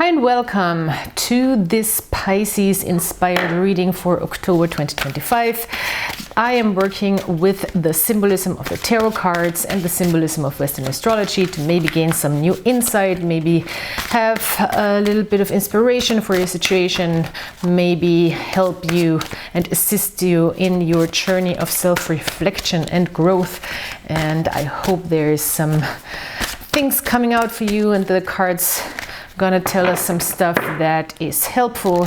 Hi and welcome to this Pisces inspired reading for October 2025. I am working with the symbolism of the tarot cards and the symbolism of Western astrology to maybe gain some new insight, maybe have a little bit of inspiration for your situation, maybe help you and assist you in your journey of self-reflection and growth. And I hope there is some things coming out for you, and the cards gonna tell us some stuff that is helpful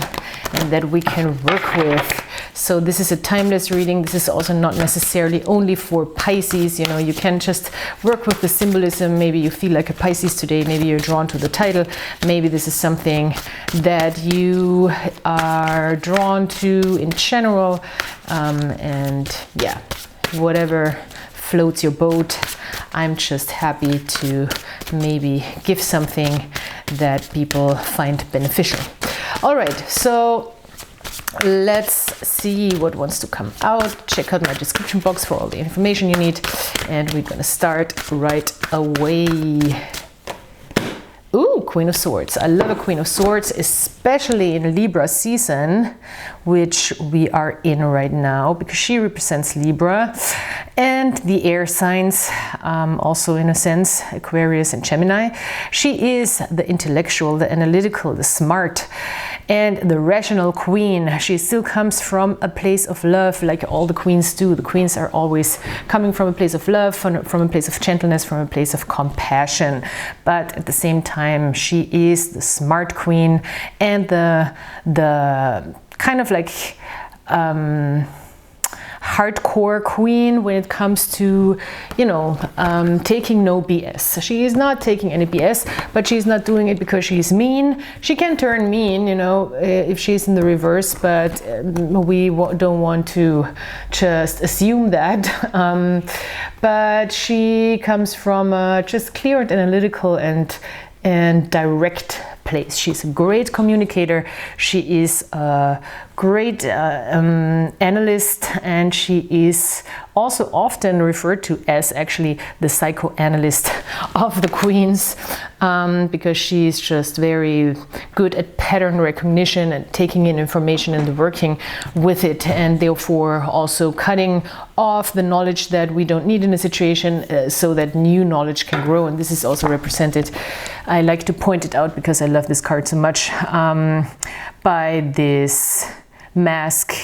and that we can work with. So this is a timeless reading. This is also not necessarily only for Pisces. You know, you can just work with the symbolism. Maybe you feel like a Pisces today. Maybe you're drawn to the title. Maybe this is something that you are drawn to in general. And yeah, whatever floats your boat. I'm just happy to maybe give something that people find beneficial. All right, so let's see what wants to come out. Check out my description box for all the information you need, and we're gonna start right away. Ooh, Queen of Swords. I love a Queen of Swords, especially in Libra season, which we are in right now, because she represents Libra and the air signs, also in a sense, Aquarius and Gemini. She is the intellectual, the analytical, the smart, and the rational queen. She still comes from a place of love, like all the queens do. The queens are always coming from a place of love, from a place of gentleness, from a place of compassion. But at the same time, she is the smart queen and the kind of like hardcore queen when it comes to, you know, taking no BS. She is not taking any BS, but she's not doing it because she's mean. She can turn mean, you know, if she's in the reverse, but we don't want to just assume that. But she comes from a just clear and analytical and direct place. She's a great communicator. She is a great analyst, and she is also often referred to as actually the psychoanalyst of the queens, because she's just very good at pattern recognition and taking in information and working with it, and therefore also cutting off the knowledge that we don't need in a situation, so that new knowledge can grow. And this is also represented, I like to point it out because I love this card so much, by this mask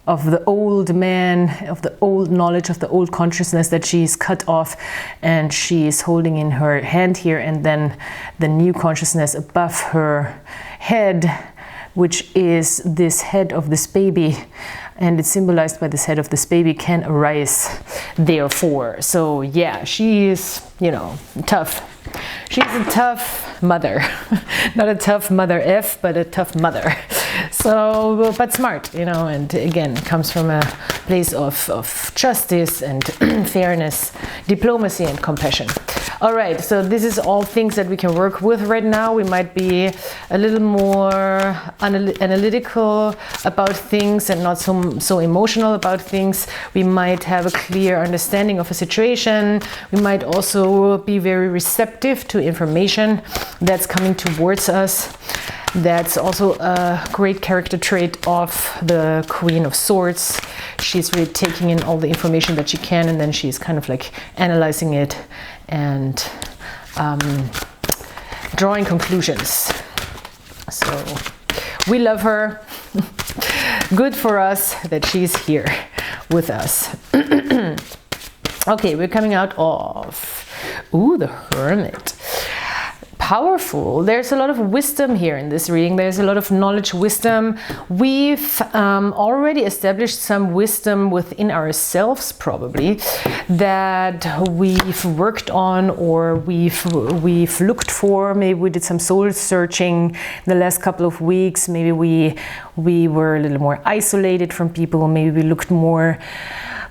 of the old man, of the old knowledge, of the old consciousness that she's cut off, and she is holding in her hand here, and then the new consciousness above her head, which is this head of this baby, and it's symbolized by this head of this baby, can arise therefore. So yeah, she is, you know, tough. She's a tough mother. Not a tough mother F, but a tough mother. So, but smart, you know, and again, comes from a place of justice and fairness, diplomacy and compassion. All right, so this is all things that we can work with right now. We might be a little more analytical about things and not so emotional about things. We might have a clear understanding of a situation. We might also be very receptive to information that's coming towards us. That's also a great character trait of the Queen of Swords. She's really taking in all the information that she can, and then she's kind of like analyzing it and drawing conclusions. So we love her. Good for us that she's here with us. Okay, we're coming out of, ooh, the Hermit. Powerful. There's a lot of wisdom here in this reading. There's a lot of knowledge, wisdom. We've already established some wisdom within ourselves, probably, that we've worked on, or we've looked for. Maybe we did some soul searching the last couple of weeks. Maybe we were a little more isolated from people. Maybe we looked more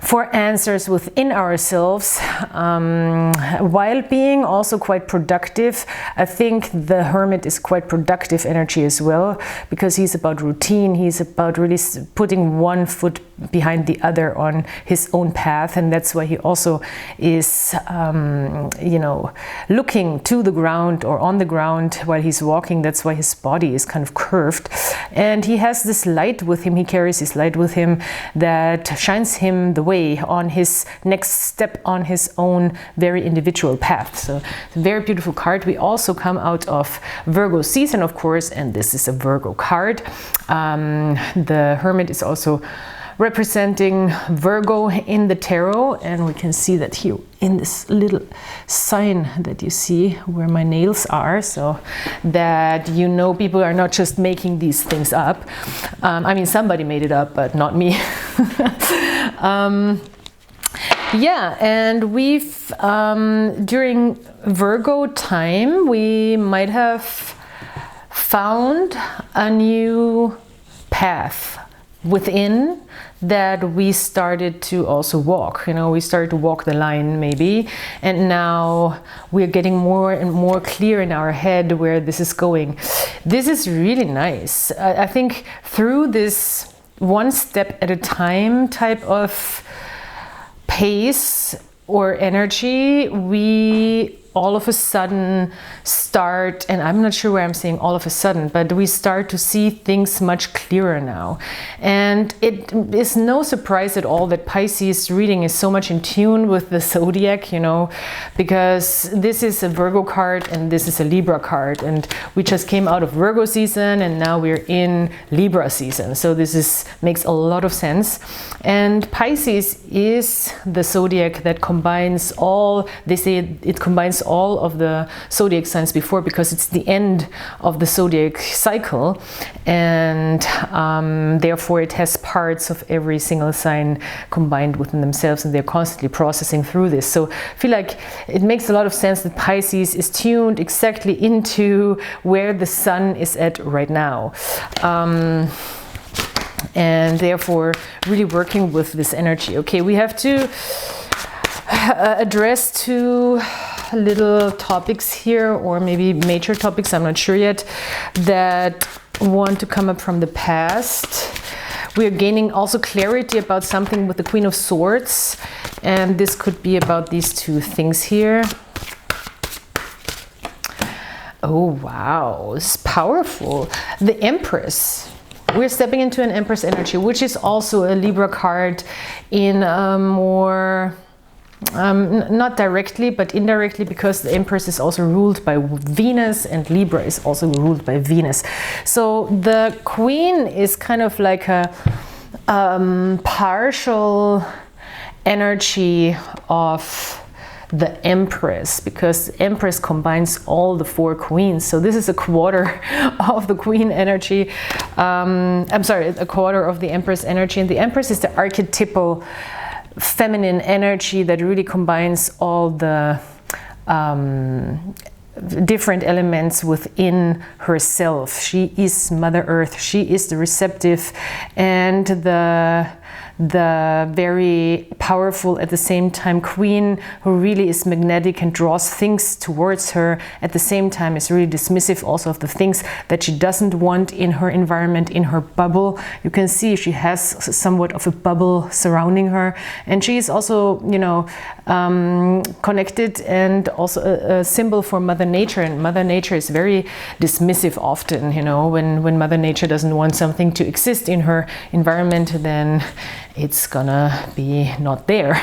for answers within ourselves, while being also quite productive. I think the Hermit is quite productive energy as well, because he's about routine, he's about really putting one foot behind the other on his own path, and that's why he also is you know, looking to the ground or on the ground while he's walking. That's why his body is kind of curved, and he has this light with him, he carries his light with him that shines him the way on his next step on his own very individual path. So it's a very beautiful card. We also come out of Virgo season, of course, and this is a Virgo card. The Hermit is also representing Virgo in the tarot, and we can see that here in this little sign that you see where my nails are, so that you know people are not just making these things up. I mean, somebody made it up, but not me. Yeah, and we've during Virgo time we might have found a new path within that we started to also walk. You know, we started to walk the line maybe, and now we're getting more and more clear in our head where this is going. This is really nice. I think through this one step at a time type of pace or energy, we all of a sudden start, and I'm not sure where I'm saying all of a sudden, but we start to see things much clearer now. And it is no surprise at all that Pisces reading is so much in tune with the Zodiac, you know, because this is a Virgo card and this is a Libra card, and we just came out of Virgo season and now we're in Libra season. So this makes a lot of sense. And Pisces is the Zodiac that combines all, they say it combines all of the zodiac signs before, because it's the end of the zodiac cycle, and therefore it has parts of every single sign combined within themselves, and they're constantly processing through this. So I feel like it makes a lot of sense that Pisces is tuned exactly into where the sun is at right now, and therefore really working with this energy. Okay, we have to address two little topics here, or maybe major topics, I'm not sure yet, that want to come up from the past. We are gaining also clarity about something with the Queen of Swords, and this could be about these two things here. Oh wow, this is powerful. The Empress. We're stepping into an Empress energy, which is also a Libra card in a more not directly but indirectly, because the Empress is also ruled by Venus and Libra is also ruled by Venus. So the Queen is kind of like a partial energy of the Empress, because the Empress combines all the four queens. So this is a quarter of the Queen energy. I'm sorry, a quarter of the Empress energy, and the Empress is the archetypal feminine energy that really combines all the different elements within herself. She is Mother Earth, she is the receptive and the very powerful at the same time Queen, who really is magnetic and draws things towards her, at the same time is really dismissive also of the things that she doesn't want in her environment, in her bubble. You can see she has somewhat of a bubble surrounding her, and she is also, you know, connected and also a symbol for Mother Nature, and Mother Nature is very dismissive often, you know, when Mother Nature doesn't want something to exist in her environment, then it's gonna be not there.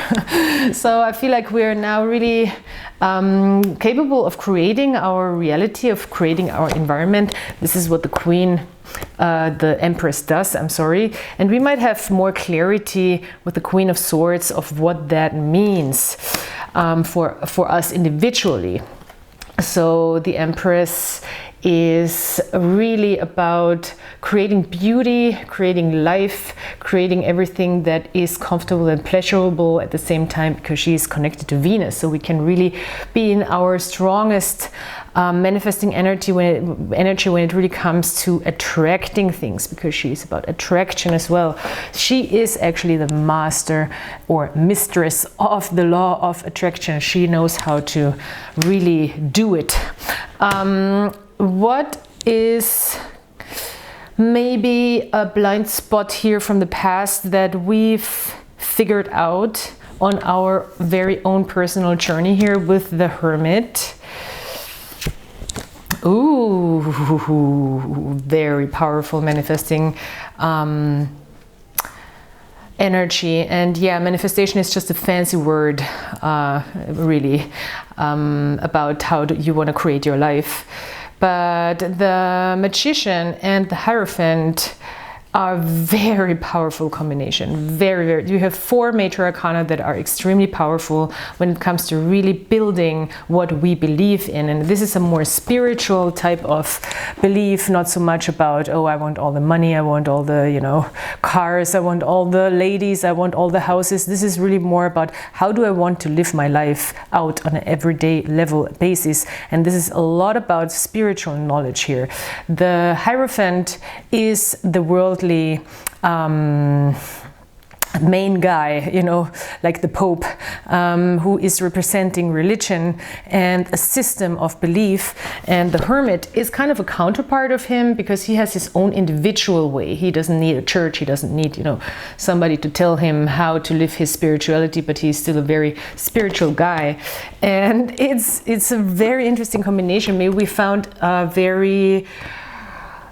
So I feel like we're now really capable of creating our reality, of creating our environment. This is what the Queen, the Empress does, I'm sorry. And we might have more clarity with the Queen of Swords of what that means for us individually. So the Empress is really about creating beauty, creating life, creating everything that is comfortable and pleasurable at the same time, because she is connected to Venus. So we can really be in our strongest manifesting energy when it really comes to attracting things, because she is about attraction as well. She is actually the master or mistress of the law of attraction. She knows how to really do it. What is maybe a blind spot here from the past that we've figured out on our very own personal journey here with the Hermit? Ooh, very powerful manifesting energy. And yeah, manifestation is just a fancy word, really, about how you want to create your life. But the Magician and the Hierophant are very powerful combination. Very. You have 4 major arcana that are extremely powerful when it comes to really building what we believe in. And this is a more spiritual type of belief, not so much about, oh, I want all the money, I want all the, you know, cars, I want all the ladies, I want all the houses. This is really more about how do I want to live my life out on an everyday level basis. And this is a lot about spiritual knowledge here. The Hierophant is the worldly main guy, you know, like the Pope, who is representing religion and a system of belief. And the Hermit is kind of a counterpart of him, because he has his own individual way. He doesn't need a church, he doesn't need, you know, somebody to tell him how to live his spirituality, but he's still a very spiritual guy. And it's a very interesting combination. Maybe we found a very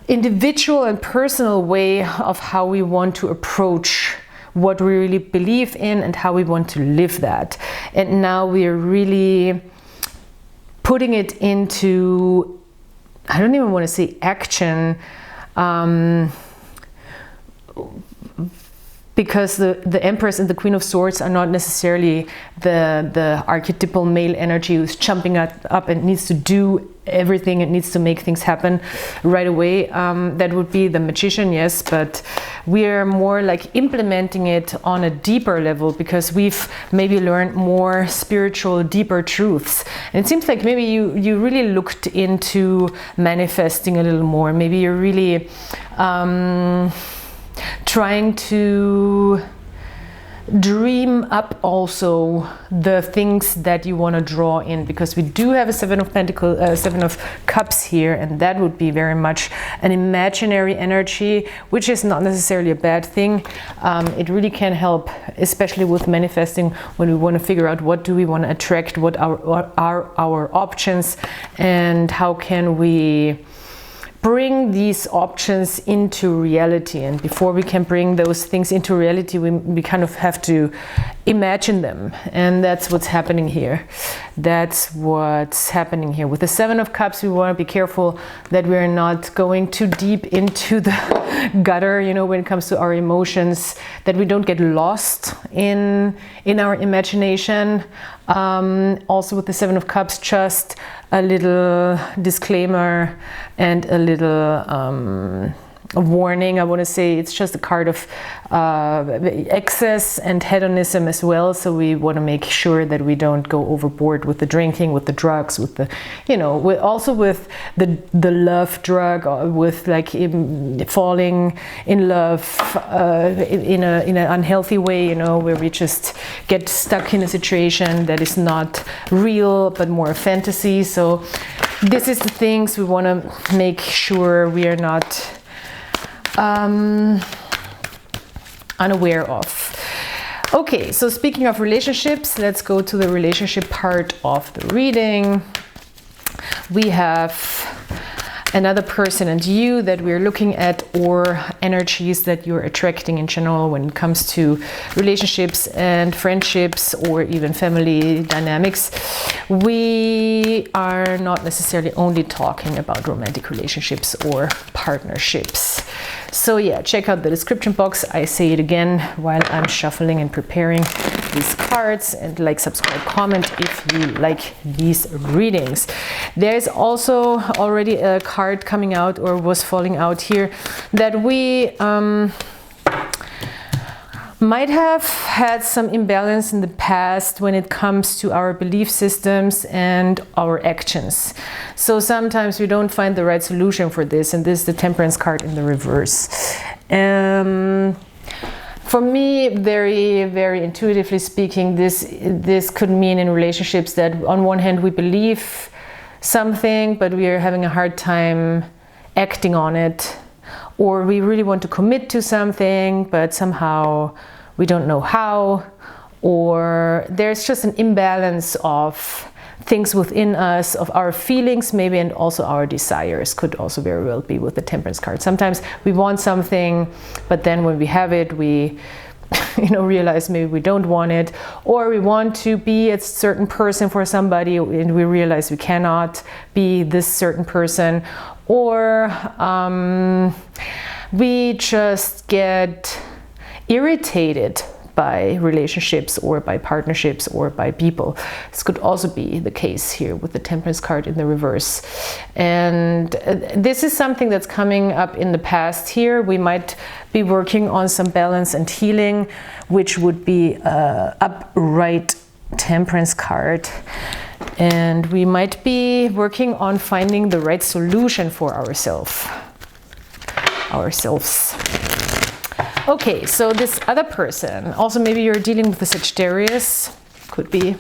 individual and personal way of how we want to approach what we really believe in and how we want to live that. And now we are really putting it into, I don't even want to say action, because the Empress and the Queen of Swords are not necessarily the archetypal male energy who's jumping up and needs to do everything, and needs to make things happen right away. That would be the Magician, yes, but we are more like implementing it on a deeper level, because we've maybe learned more spiritual, deeper truths. And it seems like maybe you really looked into manifesting a little more. Maybe you're really trying to dream up also the things that you want to draw in, because we do have a 7 of Pentacles, 7 of Cups here, and that would be very much an imaginary energy, which is not necessarily a bad thing. It really can help, especially with manifesting, when we want to figure out what do we want to attract, what are our options, and how can we bring these options into reality. And before we can bring those things into reality, we kind of have to imagine them. And that's what's happening here. That's what's happening here. With the 7 of Cups, we want to be careful that we're not going too deep into the gutter, you know, when it comes to our emotions, that we don't get lost in our imagination. Also with the 7 of Cups, just a little disclaimer and a little a warning. I want to say it's just a card of excess and hedonism as well. So we want to make sure that we don't go overboard with the drinking, with the drugs, with the, you know, also with the love drug, with like falling in love in an unhealthy way, you know, where we just get stuck in a situation that is not real but more a fantasy. So this is the things we want to make sure we are not unaware of. Okay, so speaking of relationships, let's go to the relationship part of the reading. We have another person and you that we're looking at, or energies that you're attracting in general when it comes to relationships and friendships, or even family dynamics. We are not necessarily only talking about romantic relationships or partnerships. So yeah, check out the description box. I say it again while I'm shuffling and preparing these cards, and like, subscribe, comment if you like these readings. There's also already a card coming out, or was falling out here, that we might have had some imbalance in the past when it comes to our belief systems and our actions. So sometimes we don't find the right solution for this, and this is the Temperance card in the reverse. For me, very intuitively speaking, this could mean in relationships that on one hand we believe something, but we are having a hard time acting on it, or we really want to commit to something, but somehow we don't know how, or there's just an imbalance of things within us, of our feelings maybe, and also our desires. Could also very well be with the Temperance card. Sometimes we want something, but then when we have it, we realize maybe we don't want it, or we want to be a certain person for somebody and we realize we cannot be this certain person, or we just get irritated by relationships or by partnerships or by people. This could also be the case here with the Temperance card in the reverse. And this is something that's coming up in the past here. We might be working on some balance and healing, which would be upright Temperance card. And we might be working on finding the right solution for ourselves. Okay, so this other person, also maybe you're dealing with a Sagittarius, could be,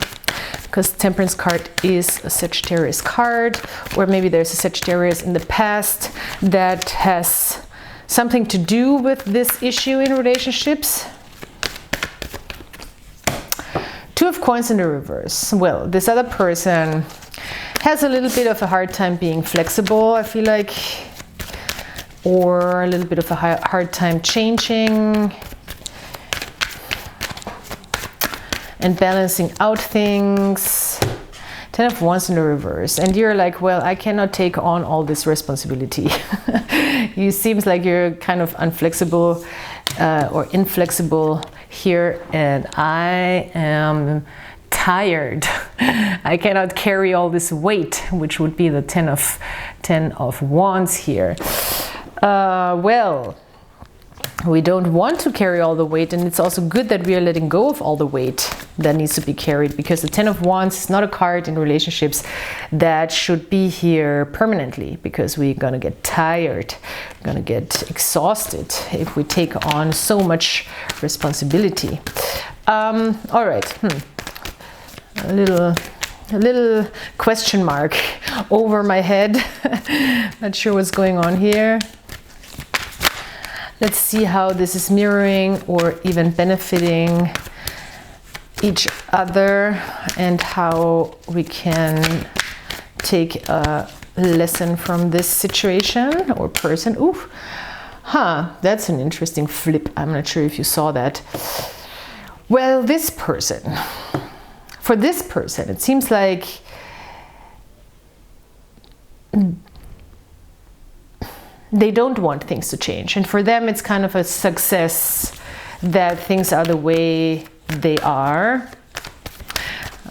because Temperance card is a Sagittarius card, or maybe there's a Sagittarius in the past that has something to do with this issue in relationships. Two of Coins in the reverse. Well, this other person has a little bit of a hard time being flexible, I feel like, or a little bit of a hard time changing and balancing out things. 10 of Wands in the reverse, and you're like, well, I cannot take on all this responsibility. You seems like you're kind of unflexible or inflexible here, and I am tired. I cannot carry all this weight, which would be the 10 of Wands here. Well, we don't want to carry all the weight, and it's also good that we are letting go of all the weight that needs to be carried, because the 10 of Wands is not a card in relationships that should be here permanently, because we're gonna get tired, we're gonna get exhausted if we take on so much responsibility. All right, a little question mark over my head. Not sure what's going on here. Let's see how this is mirroring or even benefiting each other, and how we can take a lesson from this situation or person. Ooh, that's an interesting flip. I'm not sure if you saw that. Well, this person, for this person, it seems like they don't want things to change, and for them it's kind of a success that things are the way they are.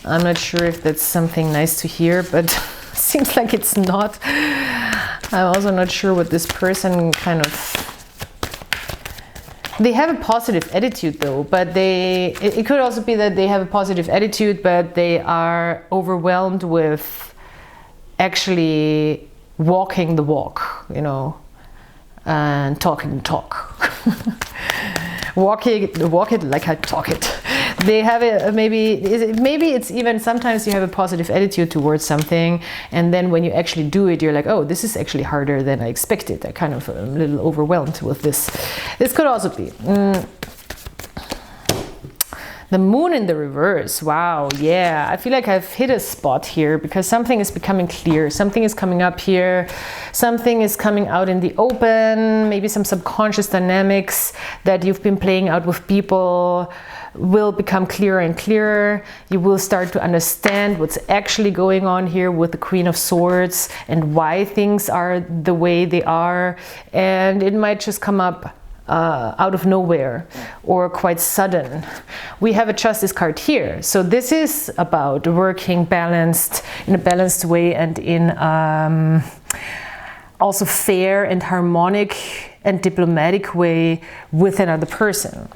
I'm not sure if that's something nice to hear, but seems like it's not. I'm also not sure what this person kind of... They have a positive attitude though, but it could also be that they have a positive attitude, but they are overwhelmed with actually walking the walk, and talking the talk. walk it like I talk it. They have it, maybe it's even sometimes you have a positive attitude towards something, and then when you actually do it, you're like, oh, this is actually harder than I expected. I kind of a little overwhelmed with this. This could also be the Moon in the reverse. Wow, yeah, I feel like I've hit a spot here, because something is becoming clear, something is coming up here, something is coming out in the open. Maybe some subconscious dynamics that you've been playing out with people will become clearer and clearer. You will start to understand what's actually going on here with the Queen of Swords and why things are the way they are, and it might just come up out of nowhere or quite sudden. We have a justice card here. So this is about working balanced, in a balanced way, and in also fair and harmonic and diplomatic way with another person.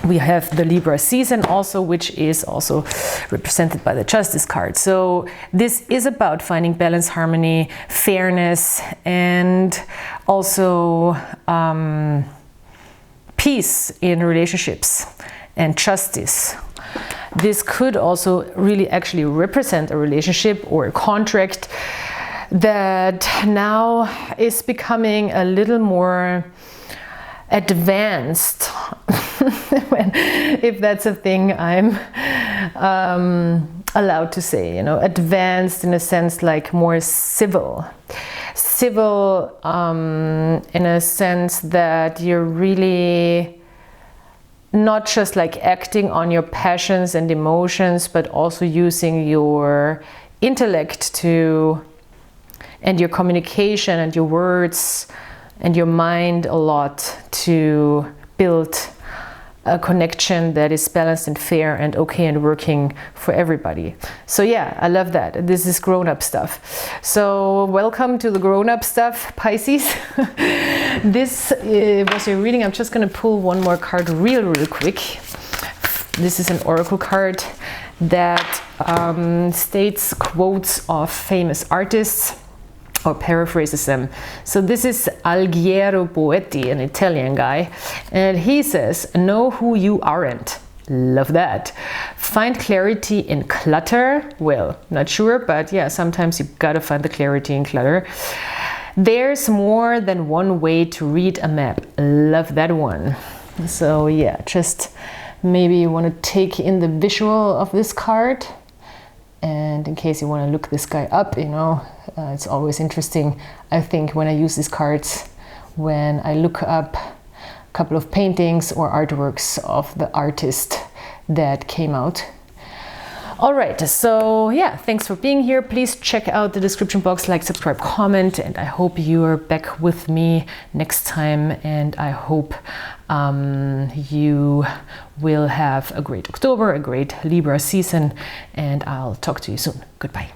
We have the Libra season also, which is also represented by the Justice card. So this is about finding balance, harmony, fairness, and also peace in relationships and justice. This could also really actually represent a relationship or a contract that now is becoming a little more advanced, if that's a thing I'm allowed to say, you know, advanced in a sense like more civil in a sense that you're really not just like acting on your passions and emotions, but also using your intellect to, and your communication and your words and your mind a lot to build a connection that is balanced and fair and okay and working for everybody. So yeah, I love that. This is grown-up stuff. So welcome to the grown-up stuff, Pisces. This was your reading. I'm just going to pull one more card real quick. This is an oracle card that states quotes of famous artists or paraphrases them. So this is Alighiero Boetti, an Italian guy, and he says, know who you aren't. Love that. Find clarity in clutter. Well, not sure, but yeah, sometimes you gotta find the clarity in clutter. There's more than one way to read a map. Love that one. So yeah, just maybe you want to take in the visual of this card. And in case you want to look this guy up, you know, it's always interesting, I think, when I use these cards, when I look up a couple of paintings or artworks of the artist that came out. All right, so yeah, thanks for being here. Please check out the description box, like, subscribe, comment, and I hope you are back with me next time. And I hope you will have a great October, a great Libra season, and I'll talk to you soon. Goodbye.